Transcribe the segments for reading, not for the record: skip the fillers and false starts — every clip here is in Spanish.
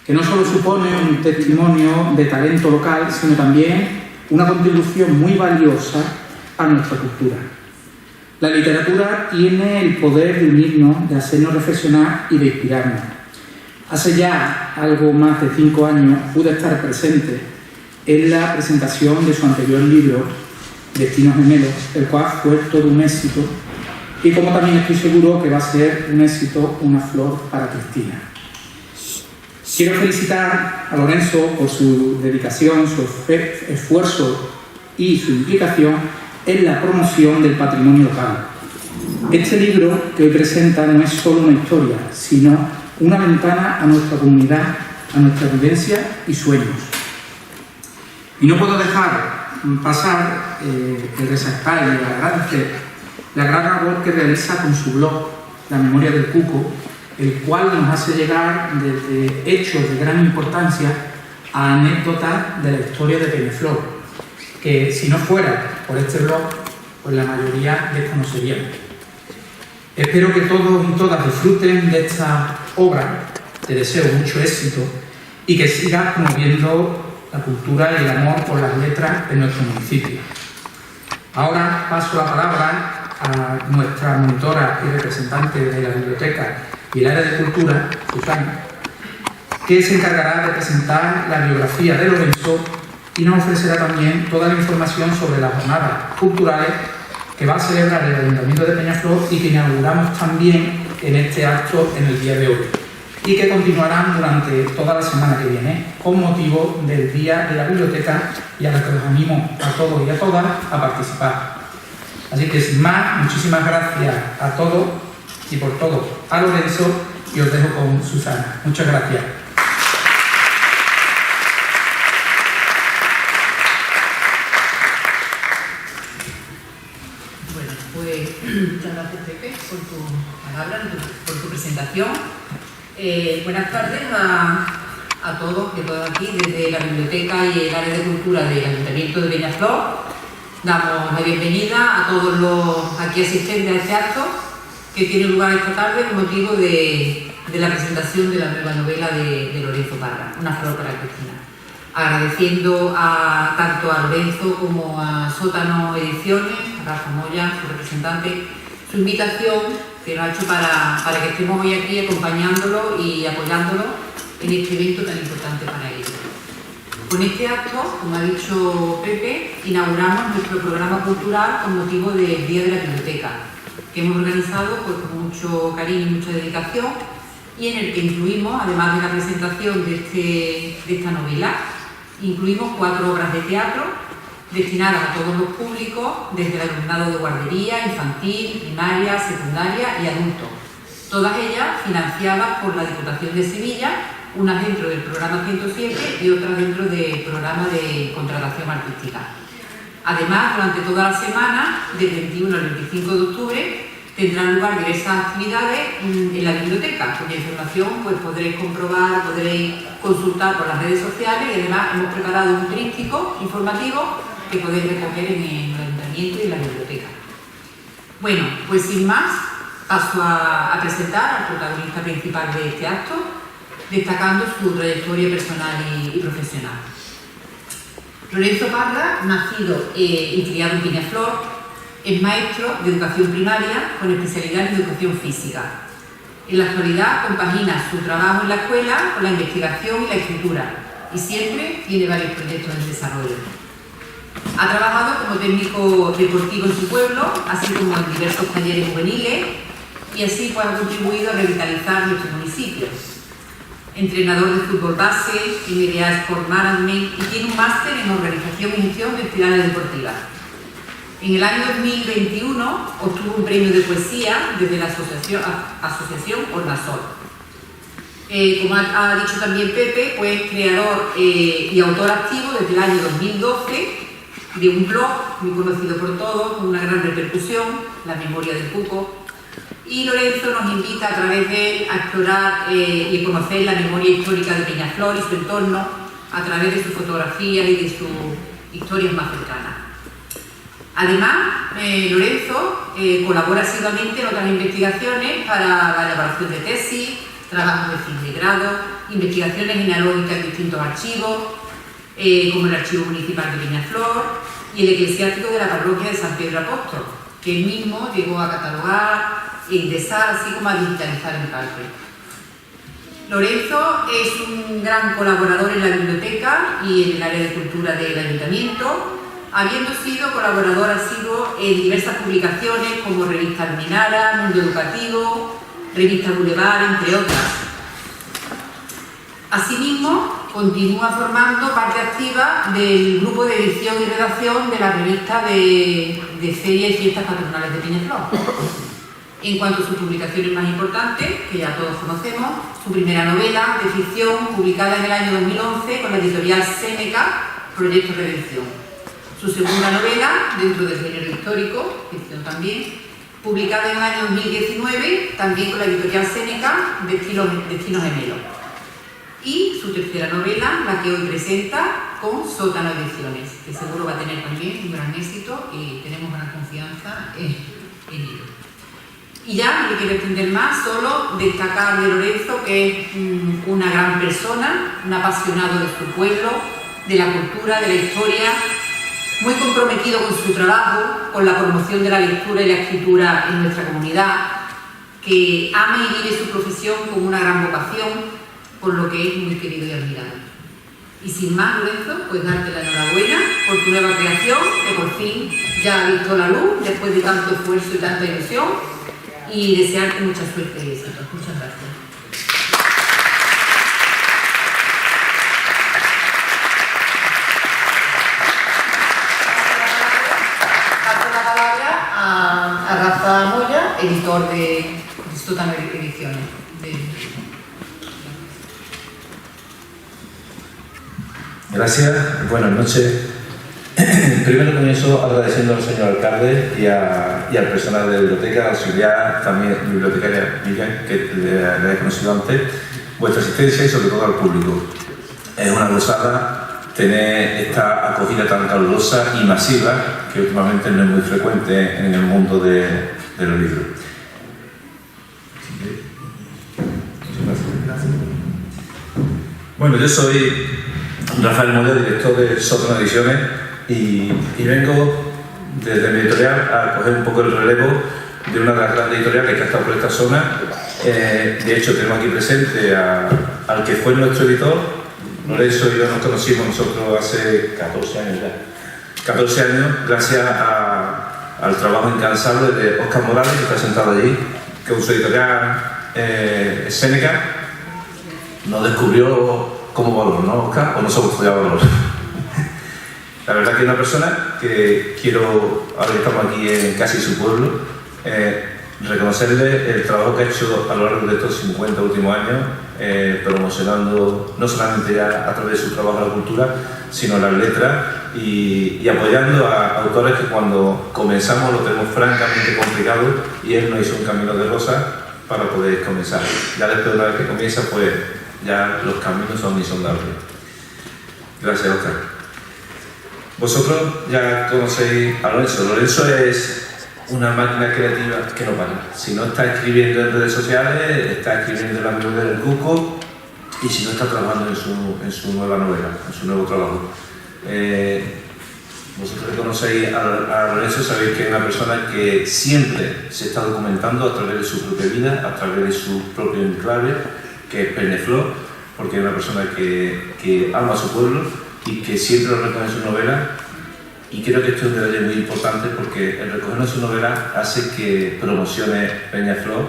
que no solo supone un testimonio de talento local, sino también una contribución muy valiosa a nuestra cultura. La literatura tiene el poder de unirnos, de hacernos reflexionar y de inspirarnos. Hace ya algo más de 5 años pude estar presente en la presentación de su anterior libro, Destinos Gemelos, el cual fue todo un éxito, y como también estoy seguro que va a ser un éxito, una flor para Cristina. Quiero felicitar a Lorenzo por su dedicación, su esfuerzo y su implicación en la promoción del patrimonio local. Este libro que hoy presenta no es solo una historia, sino una ventana a nuestra comunidad, a nuestra vivencia y sueños. Y no puedo dejar pasar el resaltar y el agradecer la gran labor que realiza con su blog, La Memoria del Cuco, el cual nos hace llegar desde hechos de gran importancia a anécdotas de la historia de Peñaflor, que si no fuera por este blog, pues la mayoría desconoceríamos. Espero que todos y todas disfruten de esta obra, te deseo mucho éxito y que sigas promoviendo la cultura y el amor por las letras en nuestro municipio. Ahora paso la palabra a nuestra monitora y representante de la biblioteca y el área de cultura, Susana, que se encargará de presentar la biografía de Lorenzo y nos ofrecerá también toda la información sobre las jornadas culturales que va a celebrar el Ayuntamiento de Peñaflor y que inauguramos también en este acto en el día de hoy y que continuarán durante toda la semana que viene con motivo del Día de la Biblioteca y a la que los animo a todos y a todas a participar. Así que sin más, muchísimas gracias a todos y por todo a Lorenzo y os dejo con Susana. Muchas gracias. Bueno, pues muchas gracias, Pepe, por tu palabra, por tu presentación. Buenas tardes a todos y a todas aquí desde la biblioteca y el área de cultura del Ayuntamiento de Peñaflor. Damos la bienvenida a todos los aquí asistentes a este acto que tiene lugar esta tarde con motivo de la presentación de la nueva novela de Lorenzo Parra, Una flor para Cristina. Agradeciendo tanto a Lorenzo como a Sótano Ediciones, a Rafa Moya, su representante, su invitación que nos ha hecho para que estemos hoy aquí acompañándolo y apoyándolo en este evento tan importante para ellos. Con este acto, como ha dicho Pepe, inauguramos nuestro programa cultural con motivo del Día de la Biblioteca, que hemos organizado pues, con mucho cariño y mucha dedicación y en el que incluimos, además de la presentación de esta novela, incluimos 4 obras de teatro destinadas a todos los públicos, desde el alumnado de guardería, infantil, primaria, secundaria y adultos. Todas ellas financiadas por la Diputación de Sevilla, unas dentro del programa 107 y otras dentro del programa de contratación artística. Además, durante toda la semana, del 21 al 25 de octubre, tendrán lugar diversas actividades en la biblioteca, cuya información pues, podréis comprobar, podréis consultar por las redes sociales y además hemos preparado un tríptico informativo que podéis recoger en el Ayuntamiento y en la biblioteca. Bueno, pues sin más, paso a presentar al protagonista principal de este acto, destacando su trayectoria personal y profesional. Lorenzo Parra, nacido y criado en Peñaflor, es maestro de educación primaria con especialidad en educación física. En la actualidad compagina su trabajo en la escuela con la investigación y la escritura y siempre tiene varios proyectos en desarrollo. Ha trabajado como técnico deportivo en su pueblo, así como en diversos talleres juveniles y así pues, ha contribuido a revitalizar nuestro municipio. Entrenador de fútbol base, MDA Sport Management y tiene un máster en organización y gestión de actividades deportivas. En el año 2021 obtuvo un premio de poesía desde la asociación Ornasol. Como ha dicho también Pepe, pues creador y autor activo desde el año 2012 de un blog muy conocido por todos, con una gran repercusión, La Memoria del Cuco. Y Lorenzo nos invita a través de él a explorar y conocer la memoria histórica de Peñaflor y su entorno a través de sus fotografías y de sus historias más cercanas. Además, Lorenzo colabora asiduamente en otras investigaciones para la elaboración de tesis, trabajos de fin de grado, investigaciones genealógicas en distintos archivos, como el Archivo Municipal de Peñaflor y el Eclesiástico de la Parroquia de San Pedro Apóstol, que él mismo llegó a catalogar e indexar, así como a digitalizar en parte. Lorenzo es un gran colaborador en la biblioteca y en el área de cultura del Ayuntamiento, habiendo sido colaborador asiduo en diversas publicaciones como Revista Almenara, Mundo Educativo, Revista Boulevard, entre otras. Asimismo, continúa formando parte activa del grupo de edición y redacción de la revista de Feria y Fiestas Patronales de Peñaflor. En cuanto a sus publicaciones más importantes, que ya todos conocemos, su primera novela de ficción, publicada en el año 2011 con la editorial Seneca, Proyecto Redención. Su segunda novela, dentro del género histórico, ficción también, publicada en el año 2019, también con la editorial Seneca, Destino Gemelo. Y su tercera novela, la que hoy presenta, con Sótano Ediciones, que seguro va a tener también un gran éxito y tenemos gran confianza en ello. Y ya no le quiero extender más, solo destacar de Lorenzo que es una gran persona, un apasionado de su pueblo, de la cultura, de la historia, muy comprometido con su trabajo, con la promoción de la lectura y la escritura en nuestra comunidad, que ama y vive su profesión con una gran vocación, por lo que es muy querido y admirado. Y sin más, Lorenzo, pues darte la enhorabuena por tu nueva creación, que por fin ya ha visto la luz, después de tanto esfuerzo y tanta ilusión, y desearte mucha suerte y éxito. Muchas gracias. Paso la palabra a Rafa Moya, editor de Sótano Ediciones. Gracias, buenas noches. Primero comienzo agradeciendo al señor alcalde y al personal de la biblioteca, auxiliar, también bibliotecaria Miriam, que le he conocido antes, vuestra asistencia y sobre todo al público. Es una gozada tener esta acogida tan calurosa y masiva que últimamente no es muy frecuente en el mundo de los libros. Bueno, yo soy Rafael Moya, director de Sótano Ediciones, y vengo desde mi editorial a coger un poco el relevo de una de las grandes editoriales que ha estado por esta zona. De hecho, tenemos aquí presente al que fue nuestro editor. Lorenzo y yo nos conocimos nosotros hace 14 años ya. 14 años, gracias al trabajo incansable de Óscar Morales, que está sentado allí, que con su editorial Seneca nos descubrió como valor, ¿no, Óscar? ¿O nosotros estudiamos valor? La verdad que es una persona que quiero, ahora que estamos aquí en casi su pueblo, reconocerle el trabajo que ha hecho a lo largo de estos 50 últimos años, promocionando no solamente ya a través de su trabajo la cultura, sino las letras y apoyando a autores que cuando comenzamos lo tenemos francamente complicado, y él nos hizo un camino de rosa para poder comenzar. Ya después, una vez que comienza, pues ya los caminos son insondables. Gracias, Óscar. Vosotros ya conocéis a Lorenzo. Lorenzo es una máquina creativa que no para. Si no está escribiendo en redes sociales, está escribiendo en la biblioteca del Cusco, y si no está trabajando en su nueva novela, en su nuevo trabajo. Vosotros que conocéis a Lorenzo sabéis que es una persona que siempre se está documentando a través de su propia vida, a través de su propio enclave, que es Peñaflor, porque es una persona que ama a su pueblo y que siempre lo recoge en su novela. Y creo que esto es un detalle muy importante, porque el recogerlo en su novela hace que promocione Peñaflor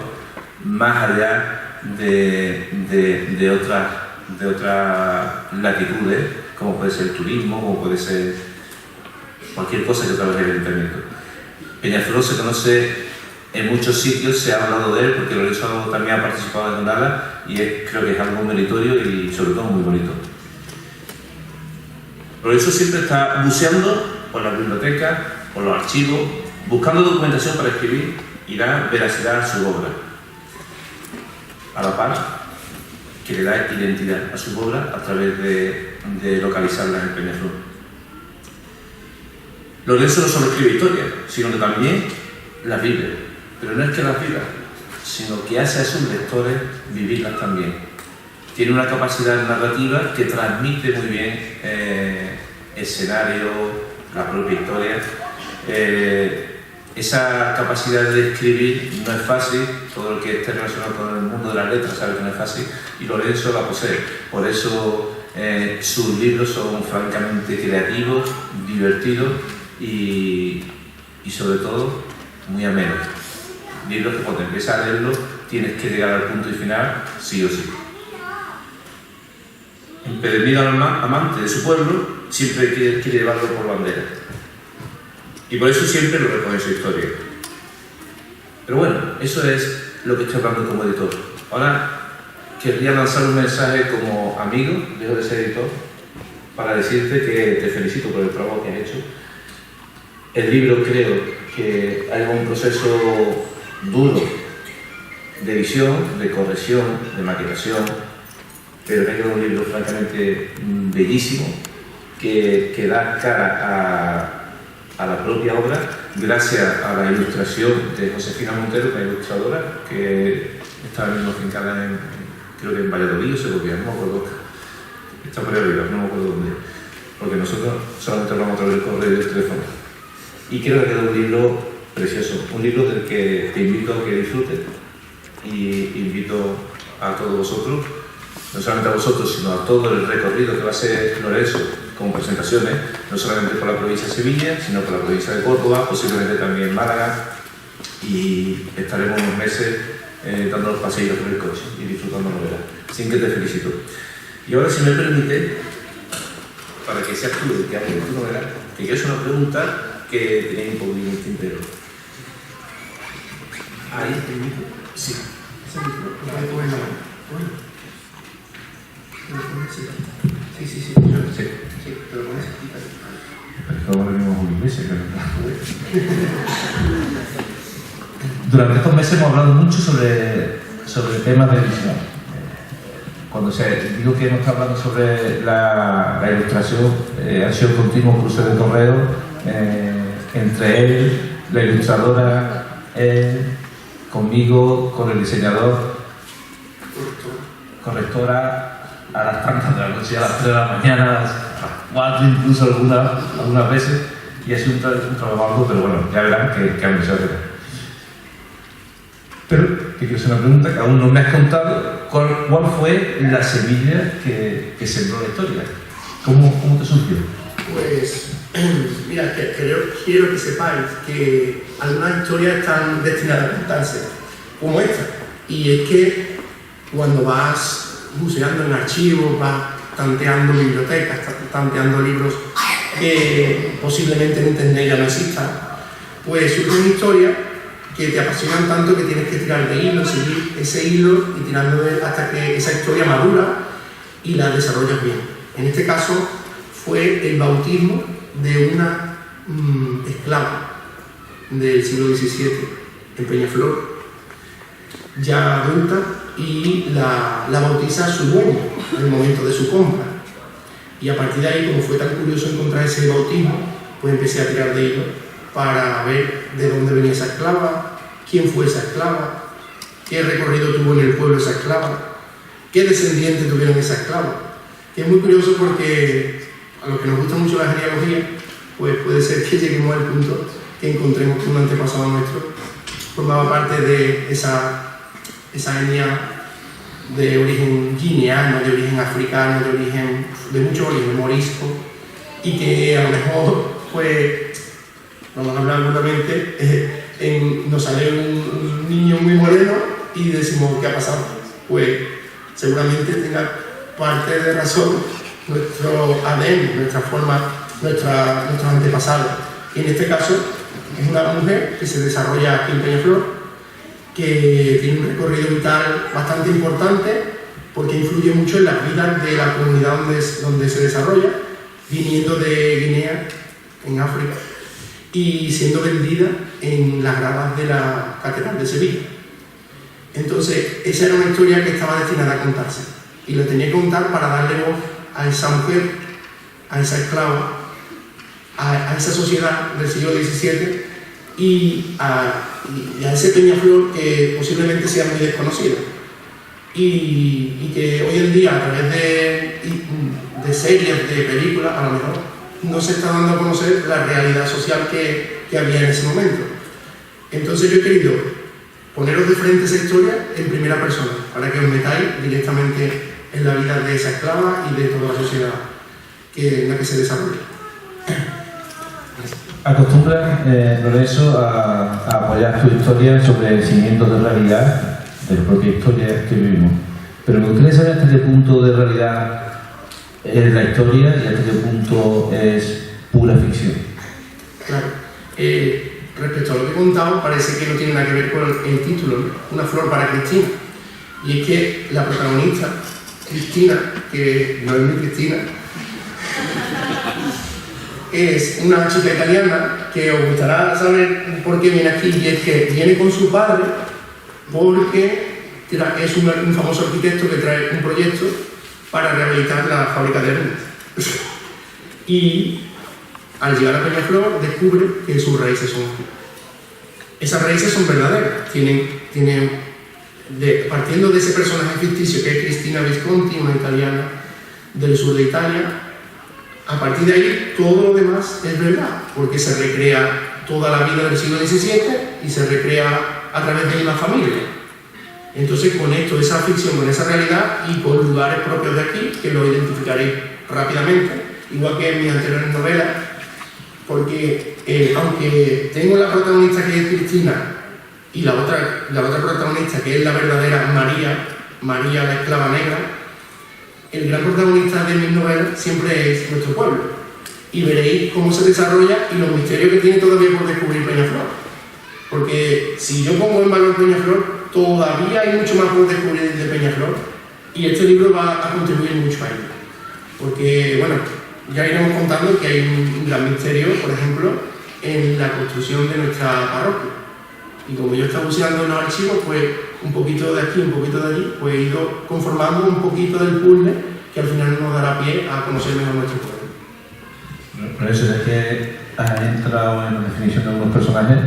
más allá de otras latitudes, como puede ser el turismo, como puede ser cualquier cosa que trabaje el ayuntamiento. Peñaflor se conoce en muchos sitios, se ha hablado de él, porque Lorenzo también ha participado en Donala, y creo que es algo meritorio y sobre todo muy bonito. Lorenzo siempre está buceando por las bibliotecas, por los archivos, buscando documentación para escribir y dar veracidad a su obra, a la par que le da identidad a su obra a través de localizarla en Peñaflor. Lorenzo no solo escribe historias, sino que también las vive, pero no es que las viva, sino que hace a sus lectores vivirlas también. Tiene una capacidad narrativa que transmite muy bien escenario, la propia historia. Esa capacidad de escribir no es fácil, todo el que esté relacionado con el mundo de las letras sabe que no es fácil, y Lorenzo la posee. Por eso sus libros son francamente creativos, divertidos y sobre todo muy amenos. Libros que cuando empiezas a leerlos tienes que llegar al punto y final sí o sí. Empedernido amante de su pueblo, siempre quiere llevarlo por bandera. Y por eso siempre lo recoge su historia. Pero bueno, eso es lo que estoy hablando como editor. Ahora querría lanzar un mensaje como amigo, lejos de ser editor, para decirte que te felicito por el trabajo que has hecho. El libro creo que hay un proceso duro de edición, de corrección, de maquetación, pero creo que es un libro francamente bellísimo que da cara a la propia obra gracias a la ilustración de Josefina Montero, una ilustradora que está mismo afincada creo que en Valladolid o Segovia, no me acuerdo, está por ahí arriba, no me acuerdo dónde, porque nosotros solamente hablamos a través del correo y del teléfono. Y creo que queda un libro precioso, un libro del que te invito a que disfrutes y invito a todos vosotros, no solamente a vosotros, sino a todo el recorrido que va a ser Lorenzo como presentaciones, no solamente por la provincia de Sevilla, sino por la provincia de Córdoba, posiblemente también Málaga, y estaremos unos meses dando los paseos con el coche y disfrutando la novela, sin que te felicito. Y ahora, si me permite, para que seas tú el que hable de tu novela, te quiero hacer una pregunta que tenía un poco en el tintero. Ahí, sí. Sí, te lo pones aquí. Ahora venimos unos meses, Durante estos meses hemos hablado mucho sobre temas de edición. Cuando digo que hemos estado hablando sobre la ilustración, ha sido un continuo cruce de correo entre él, la ilustradora, conmigo, con el diseñador, correctora, a las tantas de la noche, a las 3 de la mañana, a las 4 incluso algunas veces, y ha sido un trabajo arduo, pero bueno, ya verán que han hecho hacer. Pero te quiero hacer una pregunta que aún no me has contado. ¿Cuál fue la semilla que sembró la historia? ¿Cómo te surgió? Pues, mira, quiero que sepáis que algunas historias están destinadas a contarse, como esta. Y es que cuando vas buceando en archivos, vas tanteando bibliotecas, tanteando libros que posiblemente en internet ya no existan, pues surge una historia que te apasionan tanto que tienes que tirar de hilo, seguir ese hilo y tirando hasta que esa historia madura y la desarrollas bien. En este caso fue el bautismo de una esclava del siglo XVII en Peñaflor, ya adulta, y la bautiza su dueño en el momento de su compra. Y a partir de ahí, como fue tan curioso encontrar ese bautismo, pues empecé a tirar de hilo para ver de dónde venía esa esclava, quién fue esa esclava, qué recorrido tuvo en el pueblo esa esclava, qué descendientes tuvieron esa esclava. Que es muy curioso porque a los que nos gusta mucho la genealogía, pues puede ser que lleguemos al punto que encontremos que un antepasado nuestro formaba parte de esa etnia de origen guineano, de origen africano, de mucho origen morisco, y que a lo mejor, pues, vamos a hablar seguramente, nos sale un niño muy moreno y decimos, ¿qué ha pasado? Pues seguramente tenga parte de razón nuestro ADN, nuestra forma, nuestros antepasados. Y en este caso es una mujer que se desarrolla aquí en Peñaflor, que tiene un recorrido vital bastante importante porque influye mucho en las vidas de la comunidad donde se desarrolla, viniendo de Guinea, en África, y siendo vendida en las gradas de la Catedral de Sevilla. Entonces, esa era una historia que estaba destinada a contarse, y lo tenía que contar para darle voz a esa mujer, a esa esclava, a esa sociedad del siglo XVII y a ese Peñaflor que posiblemente sea muy desconocido y que hoy en día a través de series, de películas, a lo mejor no se está dando a conocer la realidad social que había en ese momento. Entonces yo he querido poneros de frente esa historia en primera persona, para que os metáis directamente en la vida de esa esclava y de toda la sociedad en la que se desarrolla. Acostumbras, Lorenzo, a apoyar tu historia sobre cimientos de realidad de la propia historia que vivimos. Pero me gustaría saber hasta qué punto de realidad es la historia y hasta qué punto es pura ficción. Claro. Respecto a lo que he contado, parece que no tiene nada que ver con el título, ¿no? Una flor para Cristina. Y es que la protagonista, Cristina, que no es mi Cristina, es una chica italiana que os gustará saber por qué viene aquí, y es que viene con su padre porque es un famoso arquitecto que trae un proyecto para rehabilitar la fábrica de Hermes. Y al llegar a Peñaflor descubre que sus raíces son aquí. Esas raíces son verdaderas, partiendo de ese personaje ficticio que es Cristina Visconti, una italiana del sur de Italia. A partir de ahí, todo lo demás es verdad, porque se recrea toda la vida del siglo XVII y se recrea a través de una familia. Entonces conecto esa ficción con esa realidad y con lugares propios de aquí, que lo identificaréis rápidamente, igual que en mis anteriores novelas, porque aunque tengo la protagonista que es Cristina y la otra protagonista que es la verdadera María la esclava negra, el gran protagonista de mis novelas siempre es nuestro pueblo. Y veréis cómo se desarrolla y los misterios que tiene todavía por descubrir Peñaflor. Porque si yo pongo en valor Peñaflor, todavía hay mucho más por descubrir de Peñaflor y este libro va a contribuir mucho a ello. Porque, bueno, ya iremos contando que hay un gran misterio, por ejemplo, en la construcción de nuestra parroquia. Y como yo estaba buceando en los archivos, pues un poquito de aquí, un poquito de allí, pues he ido conformando un poquito del puzzle que al final nos dará pie a conocer mejor nuestro pueblo. Por eso es que has entrado en la definición de algunos personajes.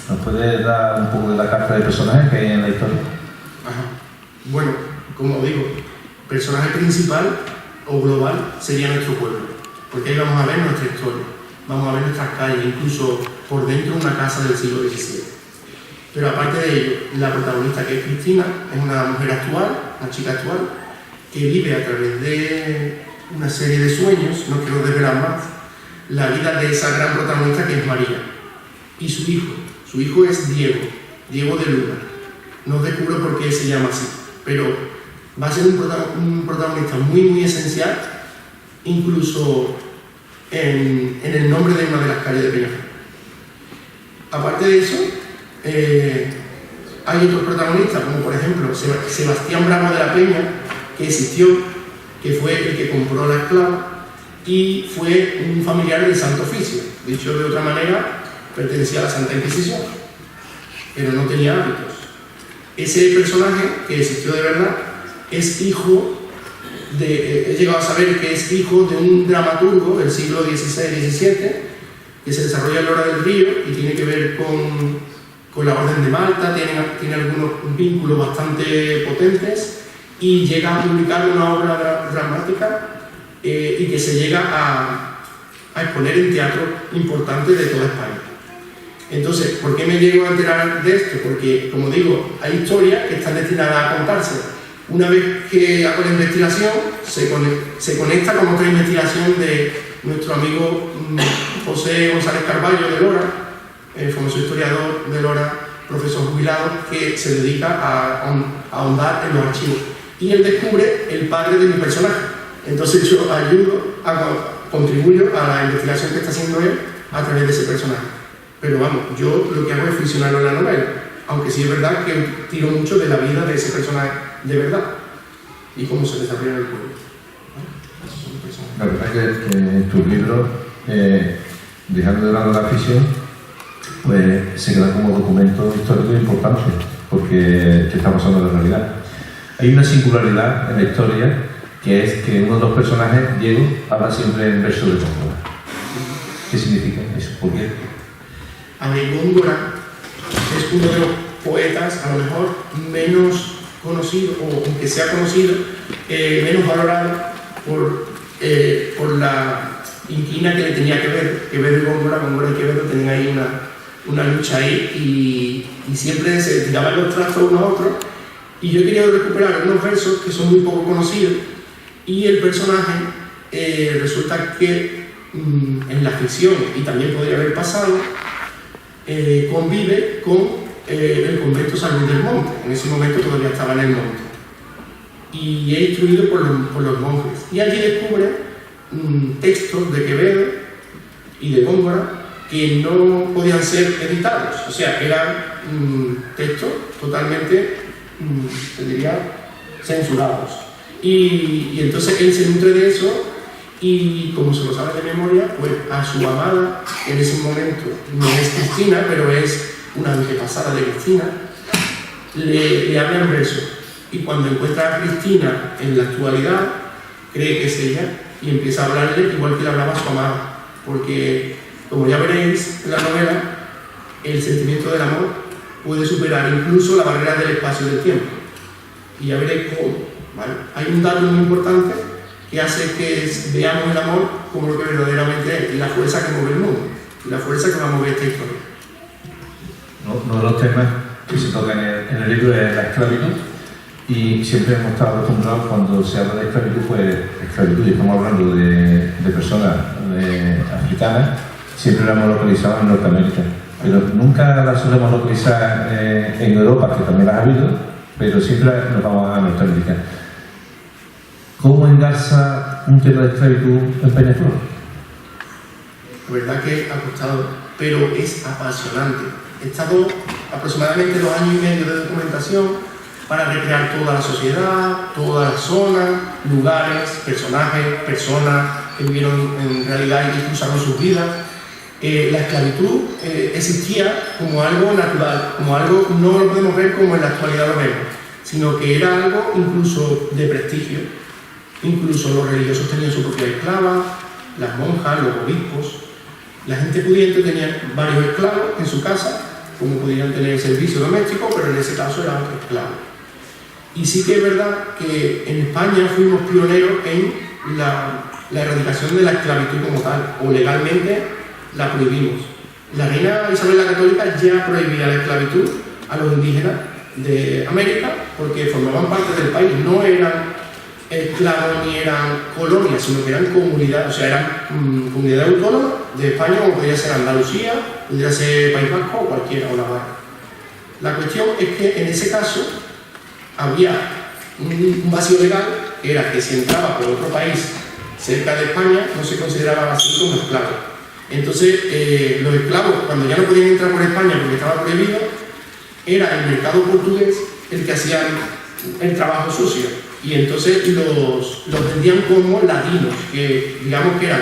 ¿Nos puedes dar un poco de la carta de personajes que hay en la historia? Ajá. Bueno, como digo, personaje principal o global sería nuestro pueblo, porque ahí vamos a ver nuestra historia, vamos a ver nuestras calles, incluso por dentro de una casa del siglo XVII. Pero aparte de ello, la protagonista, que es Cristina, es una mujer actual, una chica actual, que vive a través de una serie de sueños, no quiero desvelar más, la vida de esa gran protagonista que es María, y su hijo es Diego de Luna. No descubro por qué se llama así, pero va a ser un protagonista muy, muy esencial, incluso en el nombre de una de las calles de Peñaflor. Aparte de eso, hay otros protagonistas, como por ejemplo Sebastián Bravo de la Peña, que existió, que fue el que compró la esclava y fue un familiar del Santo Oficio. Dicho de otra manera, pertenecía a la Santa Inquisición, pero no tenía hábitos. Ese personaje, que existió de verdad, es hijo he llegado a saber que es hijo de un dramaturgo del siglo XVI-XVII, que se desarrolla en Lora del Río y tiene que ver con la Orden de Malta, tiene algunos vínculos bastante potentes y llega a publicar una obra dramática y que se llega a exponer en teatro importante de toda España. Entonces, ¿por qué me llego a enterar de esto? Porque, como digo, hay historias que están destinadas a contarse. Una vez que hago la investigación, se conecta con otra investigación de nuestro amigo José González Carballo de Lora, el famoso historiador de Lora, profesor jubilado, que se dedica a ahondar en los archivos. Y él descubre el padre de mi personaje. Entonces yo contribuyo a la investigación que está haciendo él a través de ese personaje. Pero vamos, yo lo que hago es ficcionarlo en la novela, aunque sí es verdad que tiro mucho de la vida de ese personaje de verdad y cómo se desarrolla en el pueblo. La verdad es que en tus libros, dejando de lado la ficción, pues se queda como documento histórico importante, porque está pasando la realidad. Hay una singularidad en la historia, que es que uno de los personajes, Diego, habla siempre en verso de Góngora. ¿Qué significa eso? ¿Por qué? A ver, Góngora es uno de los poetas a lo mejor menos conocido, o aunque sea conocido, menos valorado por la inquina que le tenía Quevedo y Góngora. Góngora y Quevedo tenían ahí una lucha ahí y siempre se tiraban los trastos uno a otro. Y yo quería recuperar algunos versos que son muy poco conocidos, y el personaje resulta que en la ficción, y también podría haber pasado, convive con el convento San Luis del Monte. En ese momento todavía estaba en el monte y es instruido por los monjes, y allí descubre textos de Quevedo y de Góngora que no podían ser editados, o sea, eran textos totalmente, se diría, censurados. Y entonces él se nutre de eso, y como se lo sabe de memoria, pues a su amada, que en ese momento no es Cristina, pero es una antepasada de Cristina, le habla en verso. Y cuando encuentra a Cristina en la actualidad, cree que es ella y empieza a hablarle igual que le hablaba a su amada. Porque, como ya veréis en la novela, el sentimiento del amor puede superar incluso la barrera del espacio y del tiempo. Y ya veréis cómo, ¿vale? Hay un dato muy importante que hace que veamos el amor como lo que verdaderamente es, la fuerza que mueve el mundo, la fuerza que va a mover esta historia. Uno de los temas que se toca en el libro es la esclavitud, y siempre hemos estado acostumbrados, cuando se habla de esclavitud, pues esclavitud, y estamos hablando de personas africanas, siempre la hemos localizado en Norteamérica, pero nunca la solemos localizar en Europa, que también las ha habido, pero siempre nos vamos a Norteamérica. ¿Cómo engarza un tema de esclavitud en Peñaflor? La verdad que ha costado, pero es apasionante. He estado aproximadamente 2 años y medio de documentación para recrear toda la sociedad, toda la zona, lugares, personajes, personas que vivieron en realidad y que cruzaron sus vidas. La esclavitud existía como algo natural, como algo, no lo podemos ver como en la actualidad lo vemos, sino que era algo incluso de prestigio. Incluso los religiosos tenían su propia esclava, las monjas, los obispos. La gente pudiente tenía varios esclavos en su casa, como podían tener servicio doméstico, pero en ese caso eran esclavos. Y sí que es verdad que en España fuimos pioneros en la erradicación de la esclavitud como tal, o legalmente la prohibimos. La reina Isabel la Católica ya prohibía la esclavitud a los indígenas de América porque formaban parte del país, no eran esclavos ni eran colonias, sino que eran comunidades, o sea, eran comunidades autónomas de España, como podría ser Andalucía, podría ser País Vasco o cualquiera, o Navarra. La cuestión es que en ese caso había un vacío legal, que era que si entraba por otro país cerca de España no se consideraban así como esclavos. Entonces los esclavos, cuando ya no podían entrar por España porque estaba prohibido, era el mercado portugués el que hacía el trabajo sucio, y entonces los vendían como ladinos, que digamos que eran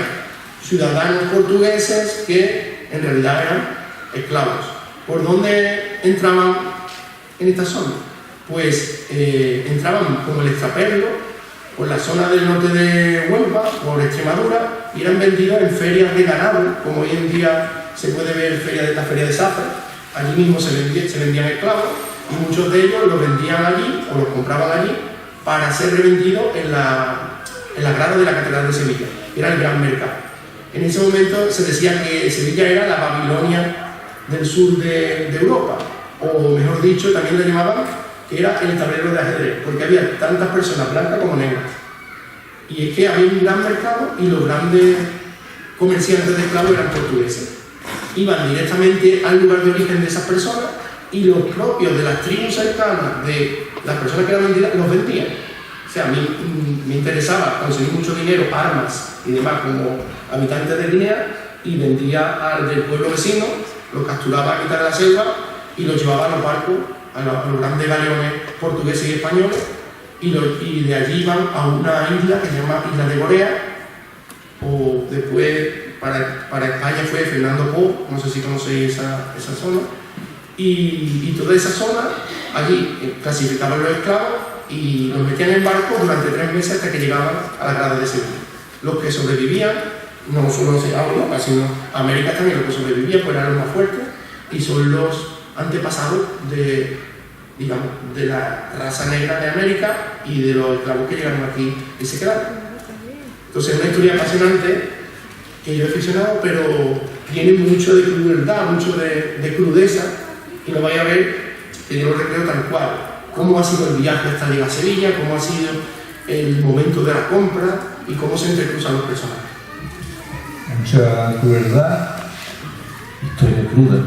ciudadanos portugueses que en realidad eran esclavos. ¿Por dónde entraban en esta zona? Pues entraban como el extraperlo, por la zona del norte de Huelva, por Extremadura, y eran vendidos en ferias de ganado, como hoy en día se puede ver la feria de Zafra. Allí mismo se vendían esclavos, y muchos de ellos los vendían allí, o los compraban allí, para ser revendidos en la grada de la Catedral de Sevilla. Era el gran mercado. En ese momento se decía que Sevilla era la Babilonia del sur de Europa, o mejor dicho, también le llamaban que era el tablero de ajedrez, porque había tantas personas blancas como negras. Y es que había un gran mercado y los grandes comerciantes de esclavos eran portugueses. Iban directamente al lugar de origen de esas personas y los propios de las tribus cercanas de las personas que eran vendidas los vendían. O sea, a mí me interesaba conseguir mucho dinero, armas y demás como habitante de Guinea, y vendía al del pueblo vecino, los capturaba a quitar de la selva y los llevaba a los barcos, a los grandes galeones portugueses y españoles, y de allí iban a una isla que se llama Isla de Gorea, o después para España fue Fernando Po, no sé si conocéis esa zona, y toda esa zona, allí clasificaban los esclavos y los metían en barco durante 3 meses hasta que llegaban a la grada de Sevilla. Los que sobrevivían, no solo a Europa, sino a América también, los que sobrevivían pues eran los más fuertes, y son los antepasados de, digamos, de la raza negra de América y de los esclavos que llegaron aquí y se quedaron. Entonces es una historia apasionante que yo he ficcionado, pero tiene mucho de crueldad, mucho de crudeza, y lo vais a ver que yo lo recreo tal cual. Cómo ha sido el viaje hasta llegar a Sevilla, cómo ha sido el momento de la compra y cómo se entrecruzan los personajes. Mucha crueldad, historia cruda.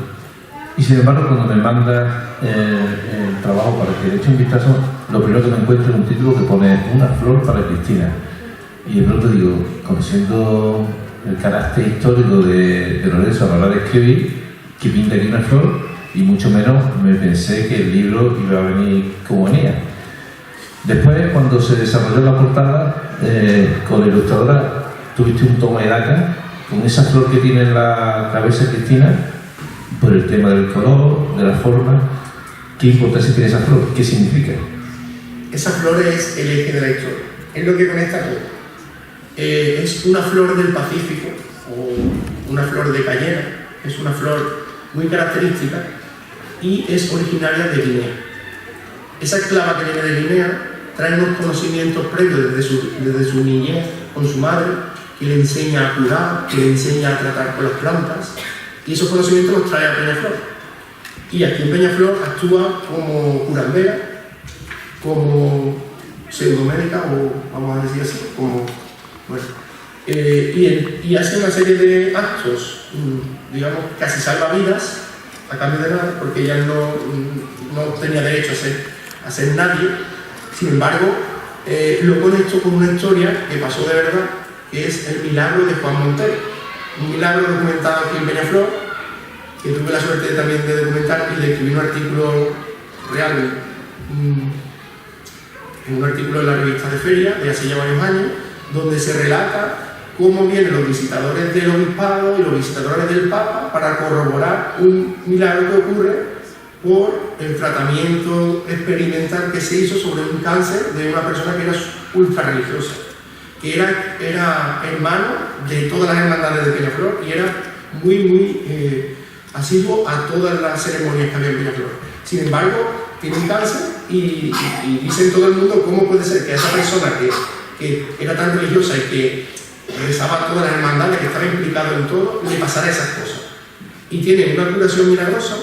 Y sin embargo, cuando me manda el trabajo para que le eche un vistazo, lo primero que me encuentro es un título que pone Una flor para Cristina. Y de pronto digo, conociendo el carácter histórico de Lorenzo a la hora de escribir, que pinta aquí una flor, y mucho menos me pensé que el libro iba a venir como venía. Después, cuando se desarrolló la portada, con la ilustradora tuviste un toma de daca con esa flor que tiene en la cabeza Cristina, por el tema del color, de la forma. ¿Qué importancia tiene esa flor? ¿Qué significa? Esa flor es el eje de la historia, es lo que conecta todo. Es una flor del Pacífico o una flor de Cayena, es una flor muy característica y es originaria de Guinea. Esa esclava que viene de Guinea trae unos conocimientos previos desde su niñez con su madre, que le enseña a curar, que le enseña a tratar con las plantas, y esos conocimientos los trae a Peñaflor. Y aquí en Peñaflor actúa como curandera, como pseudomédica, o vamos a decir así, como, bueno, y hace una serie de actos, digamos, casi salvavidas, a cambio de nada, porque ella no tenía derecho a ser nadie. Sin embargo, lo conecto con una historia que pasó de verdad, que es el milagro de Juan Montero. Un milagro documentado aquí en Peñaflor, que tuve la suerte también de documentar y de escribir un artículo real, en un artículo de la revista de Feria de hace ya varios años, donde se relata cómo vienen los visitadores del obispado y los visitadores del Papa para corroborar un milagro que ocurre por el tratamiento experimental que se hizo sobre un cáncer de una persona que era ultra religiosa, que era hermano de todas las hermandades de Peñaflor y era muy asiduo a todas las ceremonias que había en Peñaflor. Sin embargo, tiene un cáncer y dice en todo el mundo cómo puede ser que a esa persona que era tan religiosa y que rezaba a todas las hermandades, que estaba implicado en todo, le pasara esas cosas. Y tiene una curación milagrosa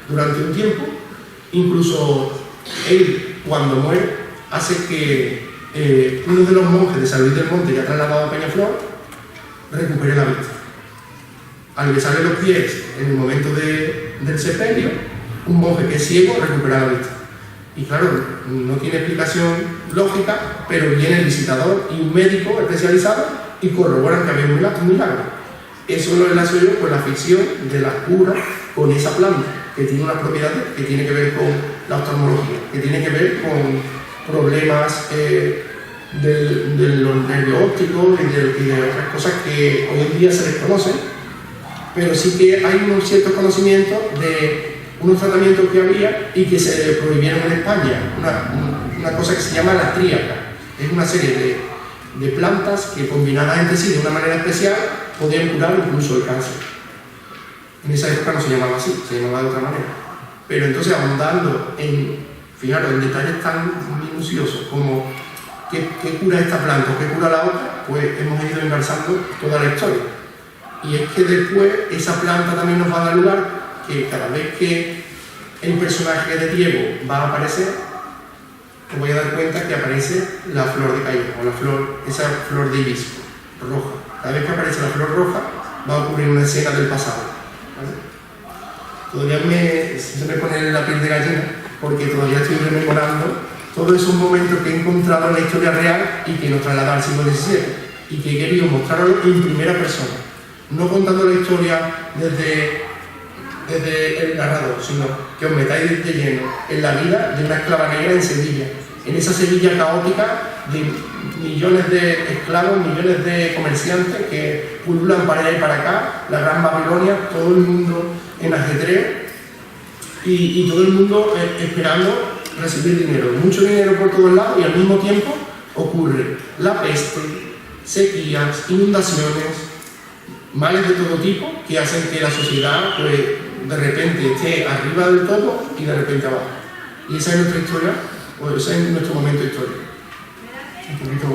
durante un tiempo. Incluso él, cuando muere, hace que uno de los monjes de San Luis del Monte, que ha trasladado a Peñaflor, recupere la vista. Al besarle los pies en el momento del sepelio, un monje que es ciego recupera la vista. Y claro, no tiene explicación lógica, pero viene el visitador y un médico especializado y corroboran que había un milagro. Eso lo enlazo yo con la ficción de la cura con esa planta, que tiene unas propiedades que tiene que ver con la oftalmología, que tiene que ver con problemas de los nervios ópticos y de otras cosas que hoy en día se desconocen, pero sí que hay unos ciertos conocimientos de unos tratamientos que había y que se prohibieron en España. Una cosa que se llama la tríaca. Es una serie de plantas que combinadas entre sí de una manera especial podían curar incluso el cáncer. En esa época no se llamaba así, se llamaba de otra manera. Pero entonces, ahondando fijaros, en detalles tan minuciosos como qué cura esta planta o qué cura la otra, pues hemos ido engarzando toda la historia. Y es que después esa planta también nos va a dar lugar que cada vez que el personaje de Diego va a aparecer, os voy a dar cuenta que aparece la flor de Cayena, o esa flor de hibisco roja. Cada vez que aparece la flor roja va a ocurrir una escena del pasado, ¿vale? Todavía se me pone la piel de gallina porque todavía estoy rememorando todos esos momentos que he encontrado en la historia real y que nos traslada al siglo XVII y que he querido mostrarlo en primera persona, no contando la historia desde el narrador, sino que os metáis de lleno en la vida de una esclava negra en Sevilla, en esa Sevilla caótica de millones de esclavos, millones de comerciantes que pululan para allá y para acá, la gran Babilonia, todo el mundo en ajetreo y todo el mundo esperando recibir dinero, mucho dinero por todos lados, y al mismo tiempo ocurre la peste, sequías, inundaciones, males de todo tipo que hacen que la sociedad pues de repente esté arriba del todo y de repente abajo. Y esa es nuestra historia, o ese es nuestro momento histórico. Un poquito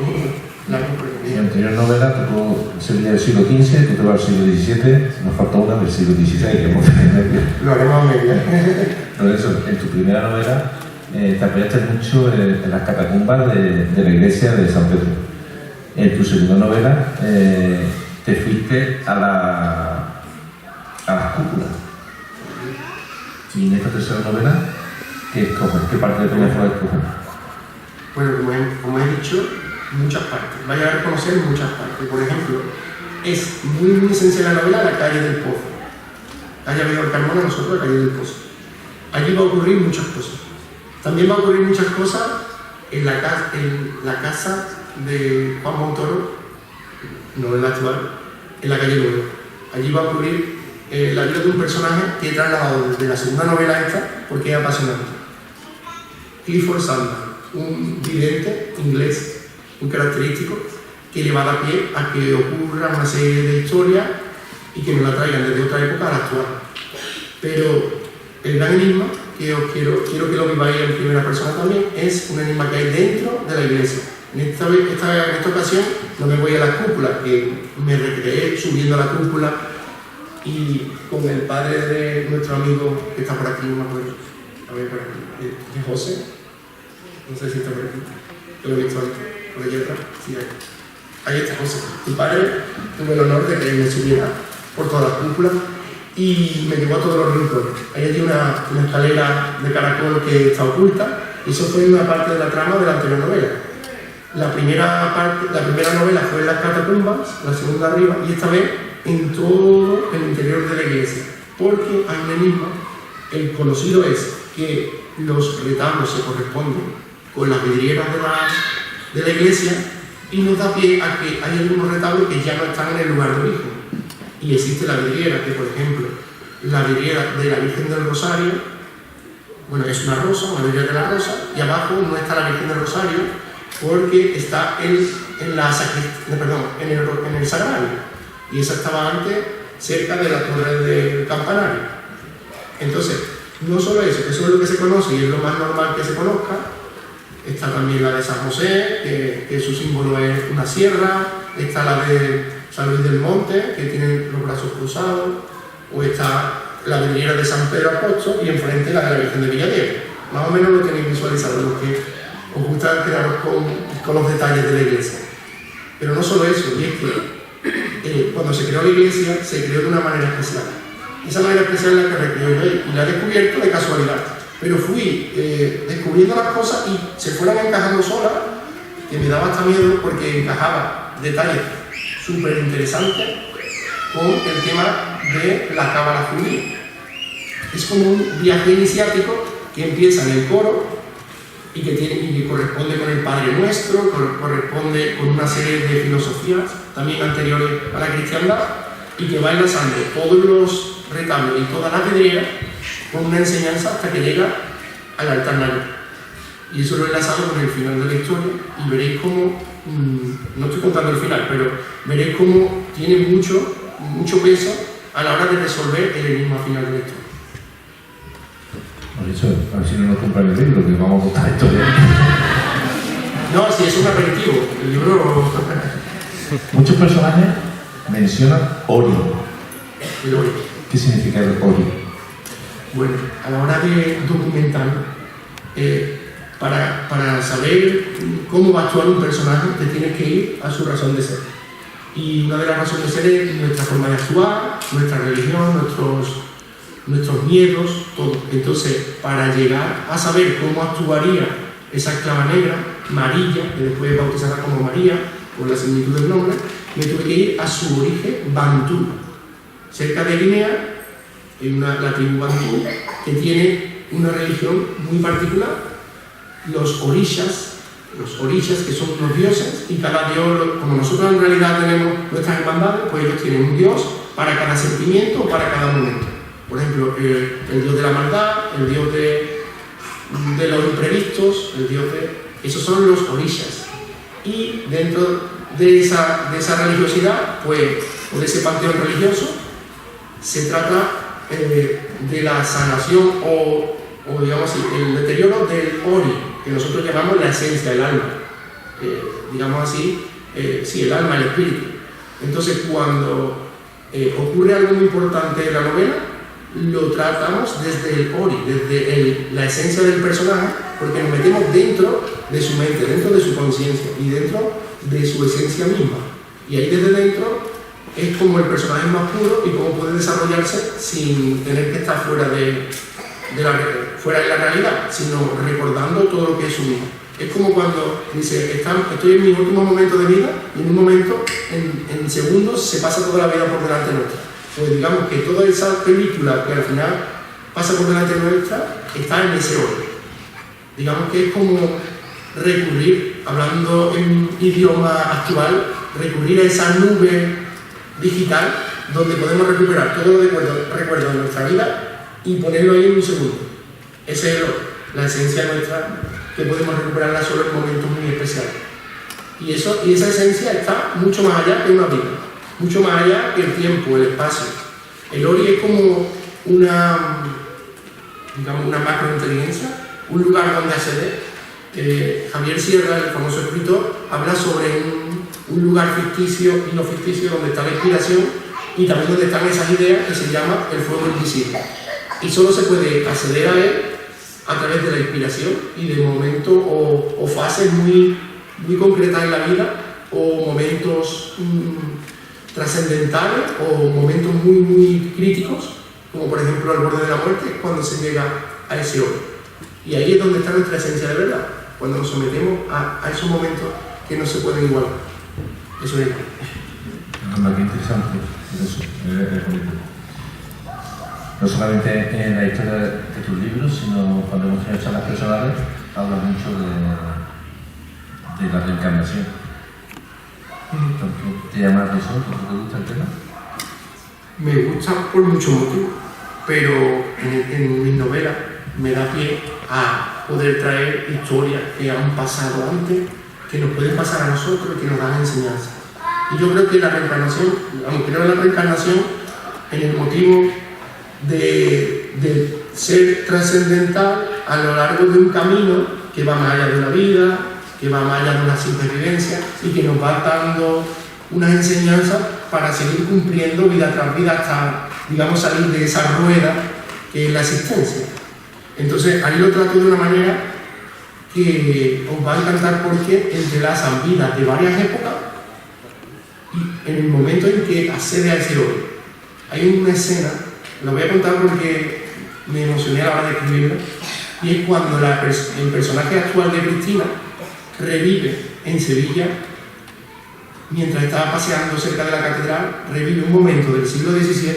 largo, Mi anterior novela tocó Sevilla del siglo XV, tú te vas al siglo XVII, nos falta una del siglo XVI, que hemos medio. lo haremos a media. Por eso, en tu primera novela te apoyaste mucho en las catacumbas de la iglesia de San Pedro. En tu segunda novela te fuiste a las cúpulas. Y en esta tercera novela, ¿qué escoges? ¿Qué parte de Peñaflor escoges? Bueno, como he dicho, muchas partes. Vaya a reconocer muchas partes. Por ejemplo, es muy esencial la novela la calle del Pozo. Calle Avenida Carmona, nosotros la calle del Pozo. Allí va a ocurrir muchas cosas. También va a ocurrir muchas cosas en la casa de Juan Montoro, novela actual, en la calle Nueva. Allí va a ocurrir la vida de un personaje que he trasladado desde la segunda novela esta porque es apasionante. Clifford Sandman, un vidente inglés muy característico que le va a dar pie a que ocurra una serie de historias y que nos la traigan desde otra época a la actual. Pero el gran enigma que os quiero que lo viváis en primera persona también es un enigma que hay dentro de la iglesia. En esta ocasión no me voy a la cúpula, que me recreé subiendo a la cúpula y con el padre de nuestro amigo que está por aquí, no me acuerdo, a ver, por aquí, de José, no sé si está por aquí, que lo he visto antes, por allí atrás, sí, ahí está José. Tu padre tuve el honor de que me subiera por toda la cúpula y me llevó a todos los rincones. Hay allí una escalera de caracol que está oculta y eso fue una parte de la trama de la anterior novela. La primera novela fue en las catacumbas, la segunda arriba, y esta vez en todo el interior de la iglesia, porque hay un enigma. El conocido es que los retablos se corresponden con las vidrieras de la iglesia y nos da pie a que hay algunos retablos que ya no están en el lugar de origen. Y existe la vidriera, que por ejemplo, la vidriera de la Virgen del Rosario, bueno, es una rosa, una vidriera de la rosa, y abajo no está la Virgen del Rosario, porque está en el sagrario, y esa estaba antes cerca de la torre del campanario. Entonces, no solo eso, que eso es lo que se conoce y es lo más normal que se conozca, está también la de San José, que su símbolo es una sierra, está la de San Luis del Monte, que tiene los brazos cruzados, o está la vidriera de San Pedro Apóstol y enfrente la de la Virgen de Villadero. Más o menos lo tenéis visualizado, lo que os gusta quedaros con los detalles de la iglesia. Pero no solo eso, y es que cuando se creó la iglesia, se creó de una manera especial. Esa manera especial es la que recreó yo y la he descubierto de casualidad. Pero fui descubriendo las cosas y se fueron encajando solas, que me daba hasta miedo porque encajaba detalles súper interesantes con el tema de la cábala judía. Es como un viaje iniciático que empieza en el coro y que corresponde con el Padre Nuestro, corresponde con una serie de filosofías también anteriores a la cristiandad y que va enlazando todos los retablos y toda la vidriera con una enseñanza hasta que llega al altar mayor. Y eso lo he enlazado con el final de la historia y veréis cómo, no estoy contando el final, pero veréis cómo tiene mucho peso a la hora de resolver el enigma final de la historia. Por eso, a ver si no nos compran el libro, que vamos a contar la historia. No, si es un aperitivo, el libro... Muchos personajes mencionan Ori. El Ori. ¿Qué significa el Ori? Bueno, a la hora de documentarlo, para saber cómo va a actuar un personaje, te tienes que ir a su razón de ser. Y una de las razones de ser es nuestra forma de actuar, nuestra religión, nuestros miedos, todo. Entonces, para llegar a saber cómo actuaría esa esclava negra, Marilla, que después bautizará como María, por la similitud del nombre, me tuve que ir a su origen bantú. Cerca de Guinea, en la tribu bantú, que tiene una religión muy particular. Los orishas, que son unos dioses, y cada dios, como nosotros en realidad tenemos nuestras hermandades, pues ellos tienen un dios para cada sentimiento o para cada momento. Por ejemplo, el dios de la maldad, el dios de los imprevistos, el dios de... Esos son los orishas. Y dentro de esa religiosidad, pues, o de ese panteón religioso, se trata de la sanación o digamos así, el deterioro del ori, que nosotros llamamos la esencia del alma, digamos así, sí, el alma, el espíritu. Entonces, cuando ocurre algo muy importante en la novela, lo tratamos desde el ori, desde la esencia del personaje, porque nos metemos dentro de su mente, dentro de su conciencia y dentro de su esencia misma. Y ahí desde dentro es como el personaje más puro y cómo puede desarrollarse sin tener que estar fuera de la realidad, sino recordando todo lo que es su vida. Es como cuando dice, estoy en mis últimos momentos de vida y en un momento, en segundos, se pasa toda la vida por delante nuestra. Pues digamos que toda esa película que al final pasa por delante nuestra está en ese orden. Digamos que es como recurrir, hablando en idioma actual, recurrir a esa nube digital donde podemos recuperar todos los recuerdos de nuestra vida y ponerlo ahí en un segundo. Esa es la esencia nuestra, que podemos recuperarla solo en momentos muy especiales. Y esa esencia está mucho más allá que una vida, mucho más allá que el tiempo, el espacio. El ori es como una macrointeligencia, un lugar donde acceder. Javier Sierra, el famoso escritor, habla sobre un lugar ficticio y no ficticio donde está la inspiración y también donde están esas ideas, que se llama el fuego invisible. Y solo se puede acceder a él a través de la inspiración y de momentos o fases muy, muy concretas en la vida, o momentos trascendentales, o momentos muy, muy críticos, como por ejemplo al borde de la muerte, cuando se llega a ese oro. Y ahí es donde está nuestra esencia de verdad, cuando nos sometemos a esos momentos que no se pueden igualar. Eso es. Qué interesante, eso, es bonito. No solamente en la historia de tus libros, sino cuando hemos hecho charlas personales, hablas mucho de la reencarnación. ¿Te llama la atención? ¿Te gusta el tema? Me gusta por muchos motivos, pero en mis novelas me da pie a poder traer historias que han pasado antes, que nos pueden pasar a nosotros y que nos dan enseñanza. Y yo creo que la reencarnación, creo en la reencarnación en el motivo de ser trascendental a lo largo de un camino que va más allá de la vida, que va más allá de una simple vivencia y que nos va dando unas enseñanzas para seguir cumpliendo vida tras vida hasta, digamos, salir de esa rueda que es la existencia. Entonces, ahí lo trato de una manera que os va a encantar porque entrelazan vidas de varias épocas y en el momento en que accede a ese orden. Hay una escena, lo voy a contar porque me emocioné a la hora de escribirla, y es cuando el personaje actual de Cristina revive en Sevilla, mientras estaba paseando cerca de la catedral, revive un momento del siglo XVII,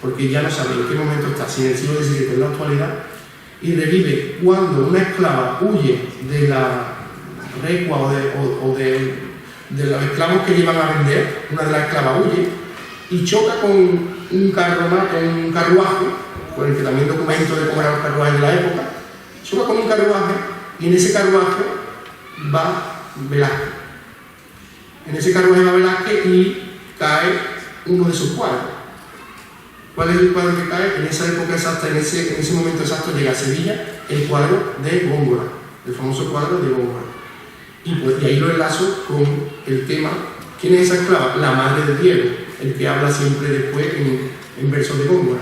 porque ya no sabe en qué momento está, si en el siglo XVII en la actualidad, y revive cuando una esclava huye de la recua o de los esclavos que llevan a vender. Una de las esclavas huye y choca con un carruaje, por el que también documento de cómo eran los carruajes de la época. Choca con un carruaje y en ese carruaje va Velázquez. En ese carruaje va Velázquez y cae uno de sus cuadros. ¿Cuál es el cuadro que cae? En esa época exacta, en ese momento exacto, llega a Sevilla el cuadro de Góngora, el famoso cuadro de Góngora. Y ahí lo enlazo con el tema, ¿quién es esa esclava? La madre de Diego, el que habla siempre después en versos de Góngora.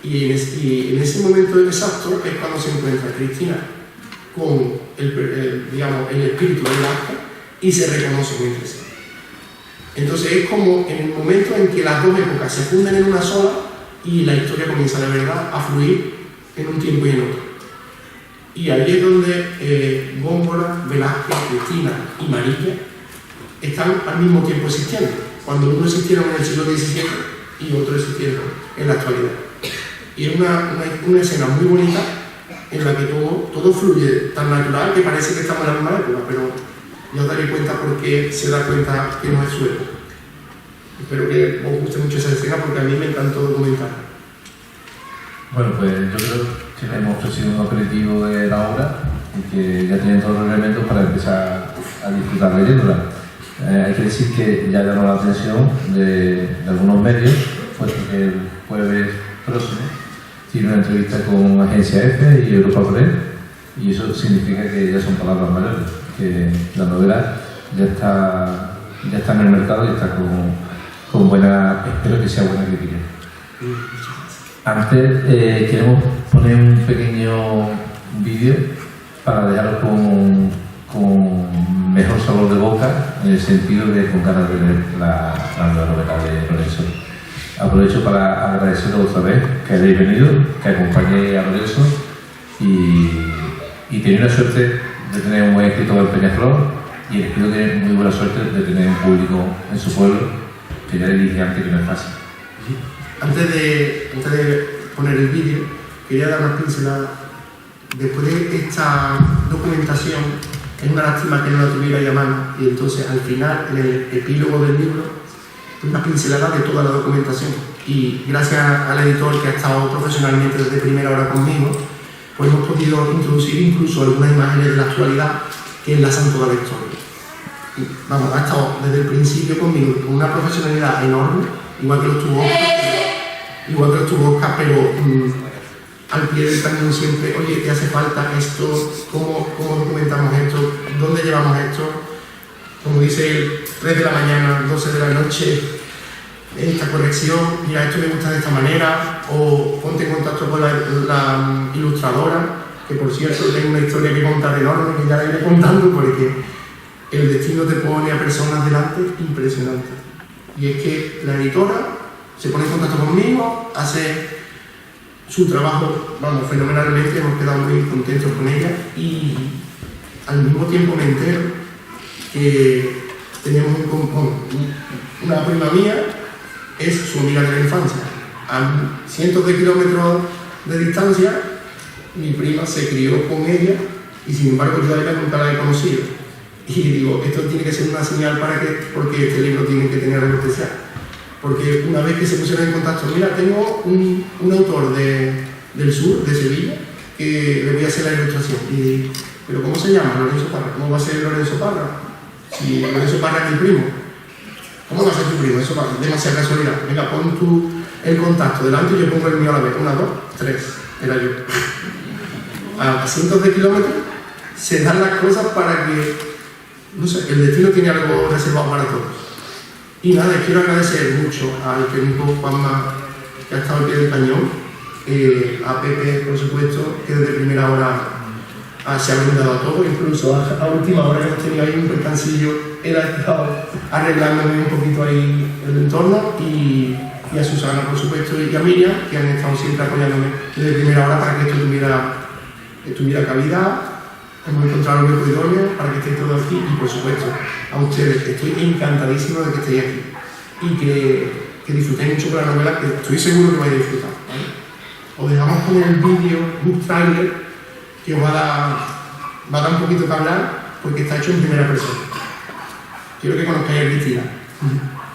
Y en ese momento exacto es cuando se encuentra Cristina con el espíritu de Velázquez y se reconocen entre sí. Entonces es como en el momento en que las dos épocas se funden en una sola y la historia comienza de verdad a fluir en un tiempo y en otro. Y ahí es donde Góngora, Velázquez, Cristina y Mariquia están al mismo tiempo existiendo, cuando uno existieron en el siglo XVII y otro existieron en la actualidad. Y es una escena muy bonita en la que todo fluye tan natural que parece que estamos en la misma época, pero ya os daréis cuenta porque se da cuenta que no es su época. Espero que os guste mucho esa escena porque a mí me encantó documentarla. Bueno, pues yo creo que hemos ofrecido un aperitivo de la obra y que ya tienen todos los elementos para empezar a disfrutar leyéndola. Hay que decir que ya llamó la atención de algunos medios, puesto que el jueves próximo tiene una entrevista con Agencia F y Europa Press, y eso significa que ya son palabras mayores, que la novela ya está en el mercado y está con buena, espero que sea buena crítica. Antes queremos poner un pequeño vídeo para dejaros con mejor sabor de boca, en el sentido de con ganas de ver la nueva novela de Lorenzo. Aprovecho para agradeceros otra vez que hayáis venido, que acompañéis a Lorenzo y tenéis la suerte de tener un buen escritor en Peñaflor, y el escritor tiene muy buena suerte de tener un público en su pueblo, que ya le dije antes que no es fácil. Antes de poner el vídeo, quería dar una pincelada. Después de esta documentación, es una lástima que no la tuviera a mano, y entonces al final, en el epílogo del libro, una pincelada de toda la documentación. Y gracias al editor, que ha estado profesionalmente desde primera hora conmigo, pues hemos podido introducir incluso algunas imágenes de la actualidad que enlazan toda la historia. Y, vamos, ha estado desde el principio conmigo con una profesionalidad enorme, igual que lo tuvo Oscar, pero al pie del cañón siempre: oye, ¿qué hace falta esto? ¿Cómo documentamos esto? ¿Dónde llevamos esto? Como dice él, 3 de la mañana, 12 de la noche, esta corrección, mira, esto me gusta de esta manera, o ponte en contacto con la ilustradora, que por cierto tengo una historia que contar enorme, que ya la iré contando, porque el destino te pone a personas delante impresionantes. Y es que la editora se pone en contacto conmigo, hace su trabajo, vamos, fenomenalmente, hemos quedado muy contentos con ella, y al mismo tiempo me entero que tenemos una prima mía, es su amiga de la infancia. A cientos de kilómetros de distancia, mi prima se crió con ella, y sin embargo yo a ella nunca la he conocido. Y digo, esto tiene que ser una señal porque este libro tiene que tener algo especial. Porque una vez que se pusieron en contacto, mira, tengo un autor del sur, de Sevilla, que le voy a hacer la ilustración. Y, ¿pero cómo se llama? Lorenzo Parra. ¿Cómo va a ser Lorenzo Parra? Si Lorenzo Parra es mi primo. ¿Cómo va a ser tu primo? Eso va, demasiada casualidad. Venga, pon tú el contacto delante y yo pongo el mío a la vez. 1, 2, 3. Era yo. A cientos de kilómetros se dan las cosas para que, no sé, el destino tiene algo reservado para todos. Y nada, quiero agradecer mucho al técnico Juanma, que ha estado al pie del cañón, a Pepe, por supuesto, que desde primera hora se ha brindado a todo, incluso a última hora que hemos tenido ahí un percancillo, él ha estado arreglándome un poquito ahí el entorno, y a Susana, por supuesto, y a Miriam, que han estado siempre apoyándome desde primera hora para que esto tuviera cabida. Hemos encontrado un grupo idóneo para que estéis todos aquí, y por supuesto a ustedes, estoy encantadísimo de que estéis aquí y que disfrutéis mucho con la novela, que estoy seguro que vais a disfrutar, ¿vale? Os dejamos con el vídeo, un tráiler que os va a dar un poquito que hablar, porque está hecho en primera persona. Quiero que conozcáis a Cristina.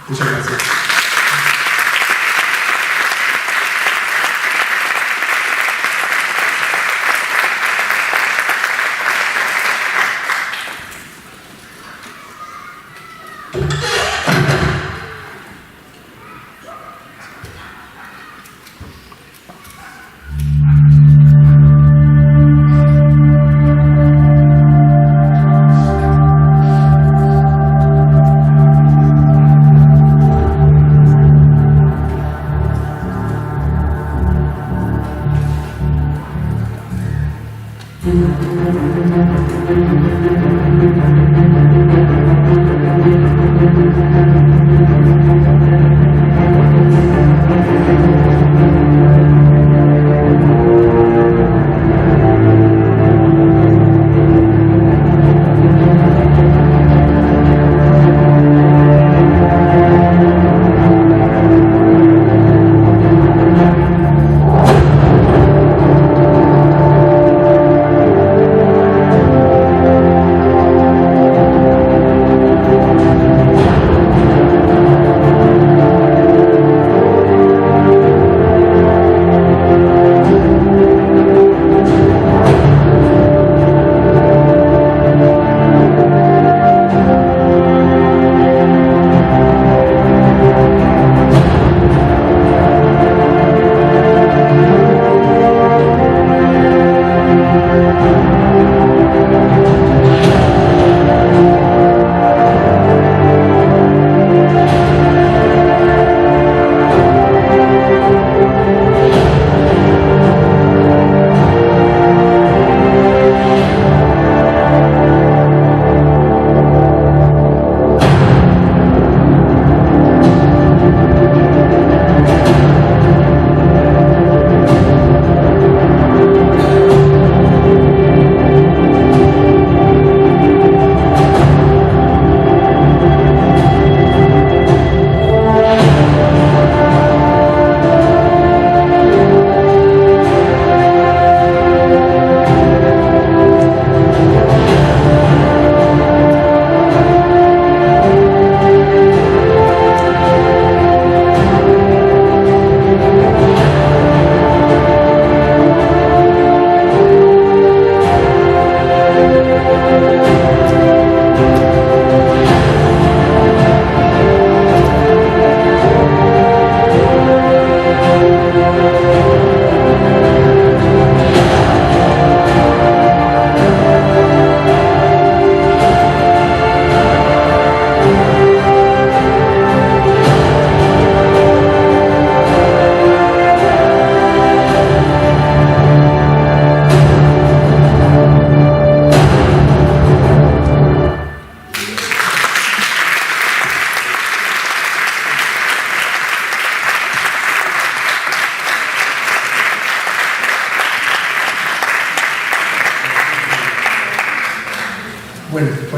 Muchas gracias.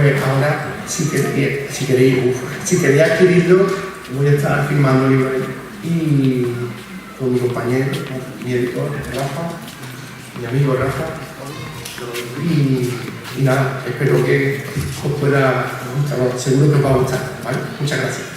pues ahora, si queréis adquirirlo, voy a estar firmando libros y con mi compañero, mi editor, Rafa, mi amigo Rafa, y nada, espero que os pueda gustar, seguro que os va a gustar, ¿vale? Muchas gracias.